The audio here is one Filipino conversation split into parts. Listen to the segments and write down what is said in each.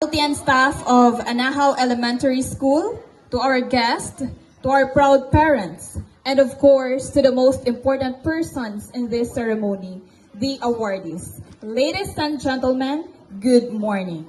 faculty and staff of Anahaw Elementary School, to our guests, to our proud parents, and of course, to the most important persons in this ceremony, the awardees. Ladies and gentlemen, good morning.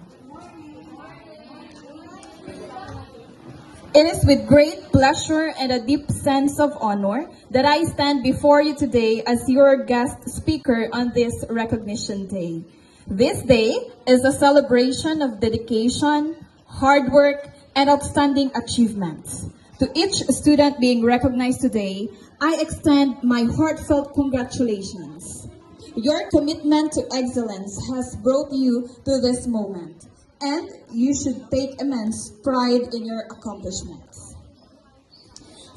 It is with great pleasure and a deep sense of honor that I stand before you today as your guest speaker on this recognition day. This day is a celebration of dedication, hard work, and outstanding achievements. To each student being recognized today, I extend my heartfelt congratulations. Your commitment to excellence has brought you to this moment, and you should take immense pride in your accomplishments.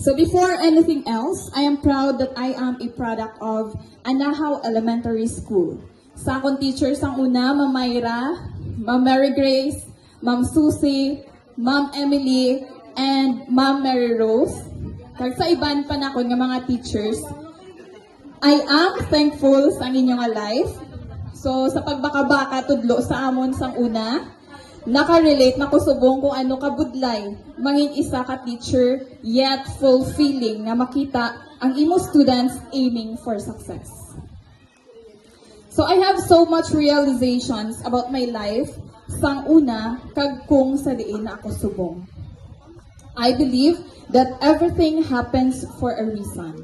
So before anything else, I am proud that I am a product of Anahaw Elementary School. Sa akong teachers ang una, Ma'am Myra, Ma'am Mary Grace, Ma'am Susie, Ma'am Emily, and Ma'am Mary Rose. Kag sa iban pa na ako ng mga teachers, I am thankful sa inyong life. So sa pagbaka-baka tudlo sa amon sang una, naka-relate na kusubong kung ano kabudlay, mangin isa ka teacher, yet fulfilling na makita ang imo students aiming for success. So I have so much realizations about my life sang una kag kung sa diin na ako subong. I believe that everything happens for a reason.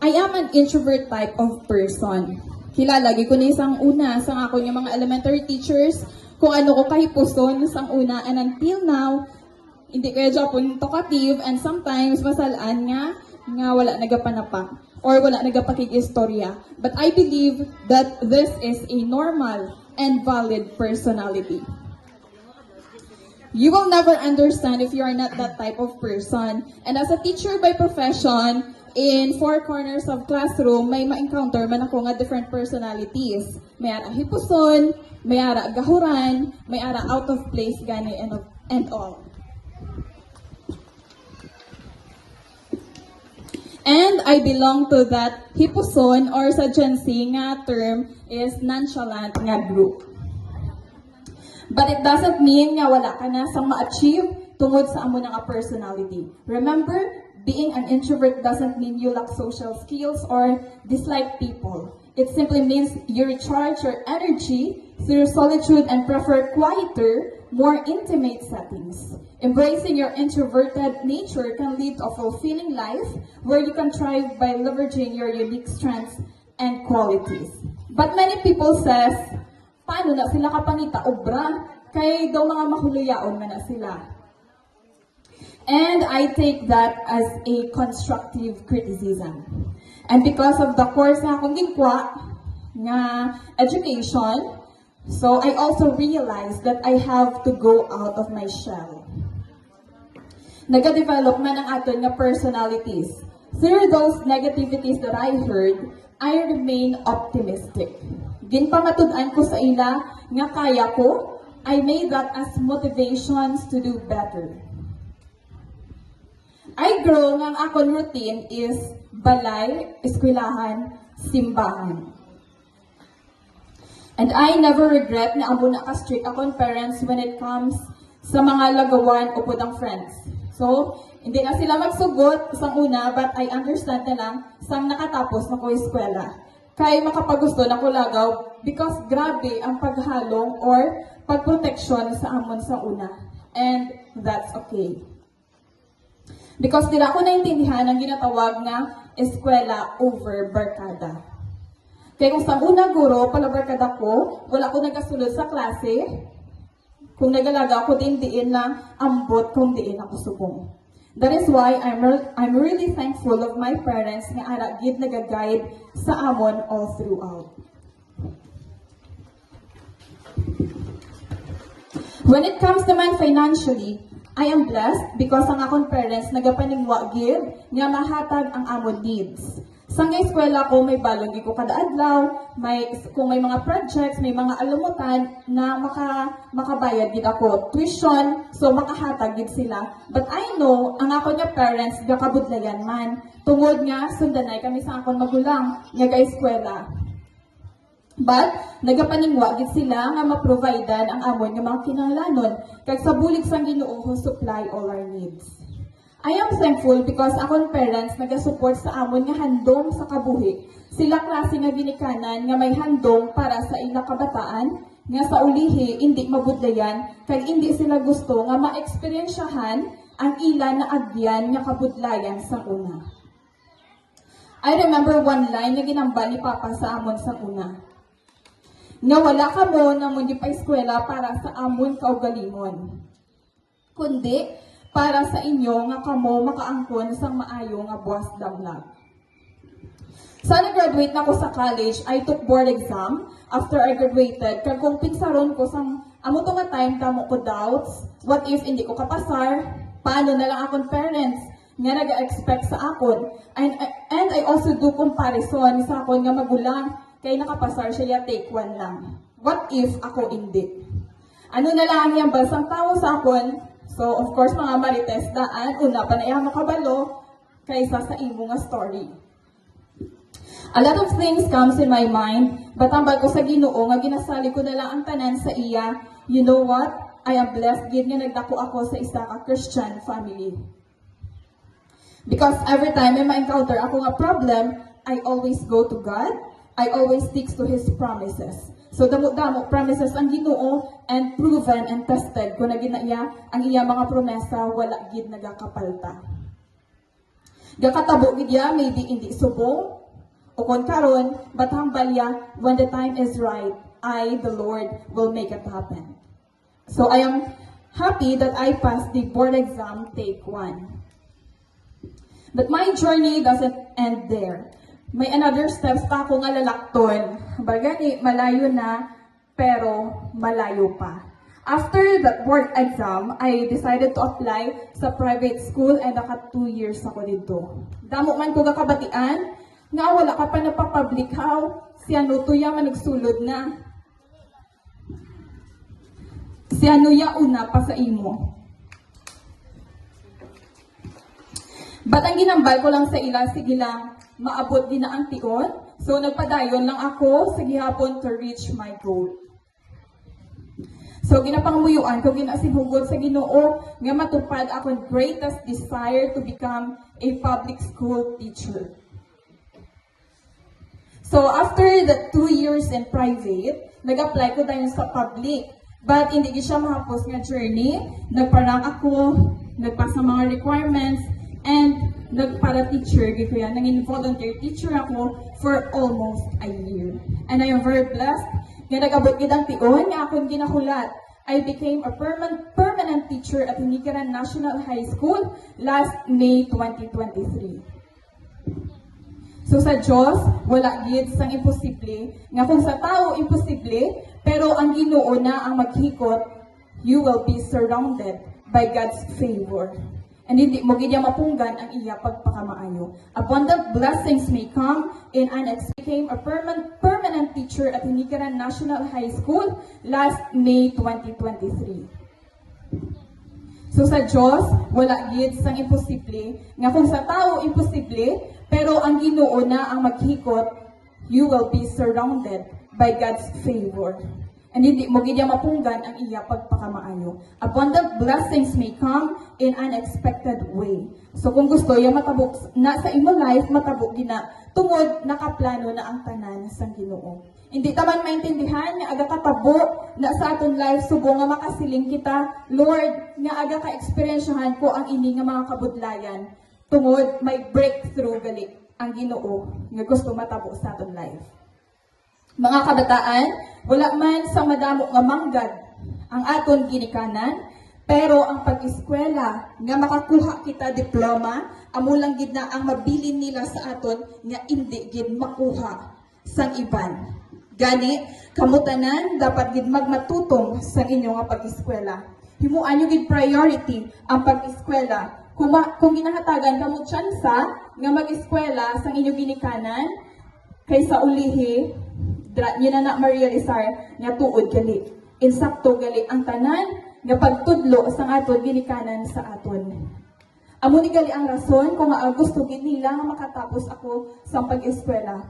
I am an introvert type of person. Kilalagi ko na isang una sang ako yung mga elementary teachers kung ano ko kahipuson sang una, and until now, hindi kaya Japon talkative, and sometimes masalaan nga wala nagapanapak or wala nagapakig-istorya. But I believe that this is a normal and valid personality. You will never understand if you are not that type of person. And as a teacher by profession, in four corners of classroom, may ma-encounter man ako nga different personalities. May ara hipuson, may ara gahuran, may ara out of place gani and all. And I belong to that hipuson or sa Gen Z nga term is nonchalant nga group. But it doesn't mean nga wala ka na sa ma-achieve tungod sa amo nga personality. Remember, being an introvert doesn't mean you lack social skills or dislike people. It simply means you recharge your energy through solitude and prefer quieter, more intimate settings. Embracing your introverted nature can lead to a fulfilling life where you can thrive by leveraging your unique strengths and qualities. But many people says, paano na sila kapangita obra? Kay daw mga mahuluyaon man na sila. And I take that as a constructive criticism. And because of the course na akong gingkwa, nga education, so I also realized that I have to go out of my shell. Nagadevelop man ang aton nga personalities. Through those negativities that I heard, I remain optimistic. Ginpamatud-an ko sa ila nga kaya ko, I made that as motivations to do better. I grow nga ang akong routine is balay, eskwelahan, simbahan. And I never regret na amo na ka-strict akong parents when it comes sa mga lagawan o pudang friends. So, hindi na sila magsugot sa una, but I understand na lang sang nakatapos na ko eskwela. Kaya makapagusto na ko lagaw because grabe ang paghalong or pagproteksyon sa amon sa una. And that's okay. Because dila ko naintindihan ang ginatawag na eskwela over barkada. Kaya kung sa una guro, pala barkada ko, wala ko nagasulod sa klase, kung nagalaga ako diin lang ambot kung diin ako subong. That is why I'm really thankful of my parents nga ara gid nagaguide sa amon all throughout. When it comes naman financially, I am blessed because ang akong parents nagapaningwa gid nga mahatag ang amon needs. Sa nga eskwela ko may balong ko kada adlaw, kung may mga projects, may mga alumutan na makabayad gid ako tuition, so makahatag gid sila. But I know ang ako nga parents gakabudlayan man tungod nga sundanay kami sa akong magulang nga ga eskwela. But nagapaningwa gid sila nga ma-providean ang amon nga mga kinahanglanon kag sa bulig sang Ginoo who supply all our needs. I am thankful because akong parents naga-support sa amon nga handom sa kabuhi. Sila klase nga ginikanan nga may handom para sa ila kabataan nga sa ulihi hindi mabudlayan kag hindi sila gusto nga ma-eksperyensyahan ang ila na agyan nga kabudlayan sa una. I remember one line nga ginambal ni Papa sa amon sa una. Nga wala ka mo na mundi pa eskwela para sa amon kaugalingon. Kundi para sa inyo nga kamo makaangkon sang maayo nga buwas damlag. Sa nag-graduate na ko sa college, I took board exam after I graduated. Kag kung pinsaron ko sang amo to nga time tamo ko doubts, what if hindi ko kapasar? Paano na lang akong parents nga nag-expect sa akon? And I also do comparison sa akon nga magulang kay nakapasar siya take 1 lang. What if ako hindi? Ano na lang ang basang tao sa akon? So, of course, mga marites daan, una pa na iya makabalo kaysa sa imo nga story. A lot of things comes in my mind, but ang bago sa Ginoo nga ginasali ko na lang ang tanan sa iya, you know what? I am blessed gid nga nagdako ako sa isa ka Christian family. Because every time may ma-encounter ako nga problem, I always go to God. I always stick to His promises. So damo-damo promises ang Ginoo and proven and tested kung nagina iya ang iya mga promesa wala gid nagakapalta. Gakatabo gid ya maybe hindi subong o kon karon but hambal ya when the time is right, I the Lord will make it happen. So I am happy that I passed the board exam take 1. But my journey doesn't end there. May another steps pa ako nga lalakton. Bagani, malayo na, pero malayo pa. After that board exam, I decided to apply sa private school and naka 2 years ako dito. Damo man ko kakabatian, nga wala ka pa napapublic how, siya no tuya man nagsulod na. Siya no ya una pa sa imo. But ang ginambal ko lang sa ila, sige lang, maabot din na ang tion. So nagpadayon lang ako sa gihapon to reach my goal. So ginapangmuyuan ko ginasinhugod sa Ginoo nga matupad akong greatest desire to become a public school teacher. So after the 2 years in private, nag-apply ko dahil sa public. But hindi siya mahapos nga journey. Nagparang ako, nagpasa mga requirements, and nagpara teacher, kaya nanging volunteer teacher ako for almost a year. And I am very blessed nga nag-abot gid ang tion nga akong ginahulat. I became a permanent teacher at Hinigaran National High School last May 2023. So sa Diyos, wala gid sang imposible, nga kung sa tao imposible, pero ang Ginoo na ang maghikot, you will be surrounded by God's favor. And hindi mo gid mapunggan ang iya pagpakamaayo. Abundant blessings may come in became a permanent teacher at Hinigaran National High School last May 2023. So sa Diyos, wala gid sang imposible, nga kung sa tao imposible, pero ang Ginoo na ang maghikot, you will be surrounded by God's favor. And hindi mo gid mapunggan ang iya pagpakamaayo. Abundant blessings may come in unexpected way. So kung gusto ya matabok na sa imo life, matabok gina tungod nakaplano na ang tanan sa Ginoo. Hindi taman maintindihan nga aga katabo na sa aton life subong nga makasiling kita, Lord, nga aga ka-eksperyensyahan ko ang ini nga mga kabudlayan. Tungod may breakthrough gali ang Ginoo nga gusto matabo sa aton life. Mga kabataan, wala man sa madamo nga manggad ang aton ginikanan, pero ang pag-eskwela nga makakuha kita diploma, amo lang gid na ang mabilin nila sa aton nga hindi gid makuha sang iban. Gani, kamutanan dapat gid magmatutong sa inyo nga pag-eskwela. Himuan nyo gid priority ang pag-eskwela. Kung ginahatagan kamo tsansa nga mag-eskwela sang inyo ginikanan, kaysa ulihi, nyo na ma-realisar nga tuod gali. Insakto gali ang tanan nga pagtudlo sang aton ginikanan sa aton. Amo ni gali ang rason kung gusto gid nila nga makatapos ako sa pag-eskwela.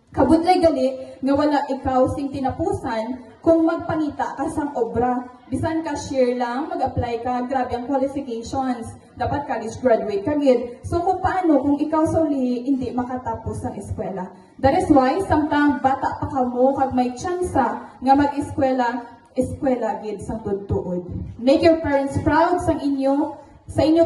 Kabudlay gali nga wala ikaw sing tinapusan kung magpangita ka sang obra. Bisan cashier lang, mag-apply ka, grabe ang qualifications. Dapat college graduate ka gid. So kung paano kung ikaw sa uli hindi makatapos ang eskwela. That is why samtang bata pa ka mo kag may tsansa nga mag-eskwela gid sang tudtuod. Make your parents proud sa inyo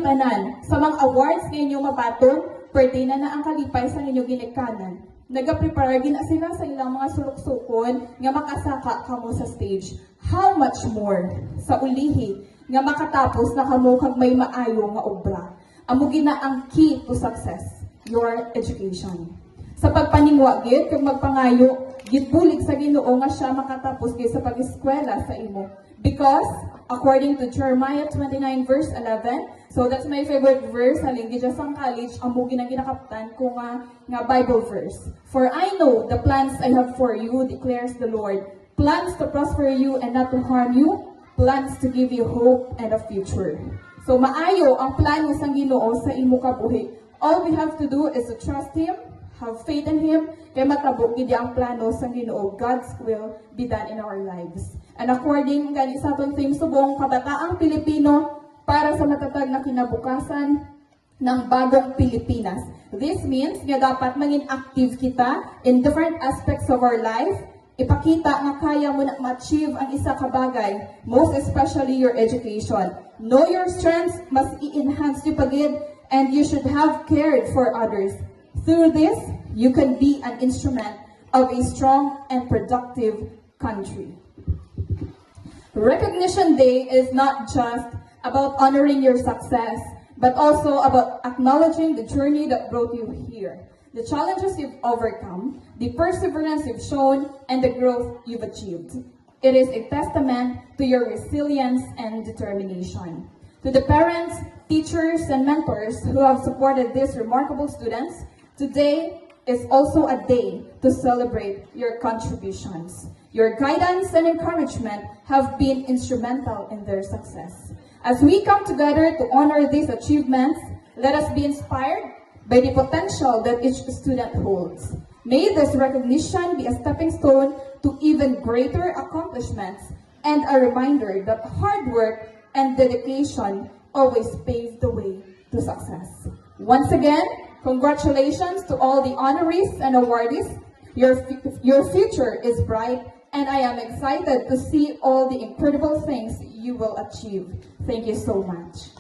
tanan. Sa mga awards nga inyo mabaton, pwede na ang kalipay sa inyo ginikanan. Nagaprepare gina sila sa ilang mga sulok-sukon nga makasaka kamo sa stage. How much more sa ulihi nga makatapos na kamo kag may maayo nga obra. Amo gina ang key to success, your education. Sa pagpaningwa gid kag magpangayo, gid bulig sa Ginoo nga siya makatapos gid sa pag-eskwela sa imo. Because according to Jeremiah 29 verse 11, so that's my favorite verse halin gid sa college amo ginakaptan ko nga Bible verse. For I know the plans I have for you, declares the Lord, plans to prosper you and not to harm you, plans to give you hope and a future. So maayo ang plano sang Ginoo sa imo kabuhi. All we have to do is to trust Him, have faith in Him, kay matabo gid ang plano sang Ginoo. God's will be done in our lives. And according gani sa aton theme subong kabataang Pilipino para sa matatag na kinabukasan ng bagong Pilipinas. This means nga dapat maging active kita in different aspects of our life. Ipakita nga kaya mo na ma-achieve ang isa ka bagay, most especially your education. Know your strengths, must i-enhance you pagid, and you should have cared for others. Through this, you can be an instrument of a strong and productive country. Recognition Day is not just about honoring your success, but also about acknowledging the journey that brought you here, the challenges you've overcome, the perseverance you've shown, and the growth you've achieved. It is a testament to your resilience and determination. To the parents, teachers, and mentors who have supported these remarkable students, today is also a day to celebrate your contributions. Your guidance and encouragement have been instrumental in their success. As we come together to honor these achievements, let us be inspired by the potential that each student holds. May this recognition be a stepping stone to even greater accomplishments and a reminder that hard work and dedication always pave the way to success. Once again, congratulations to all the honorees and awardees. Your future is bright, and I am excited to see all the incredible things you will achieve. Thank you so much.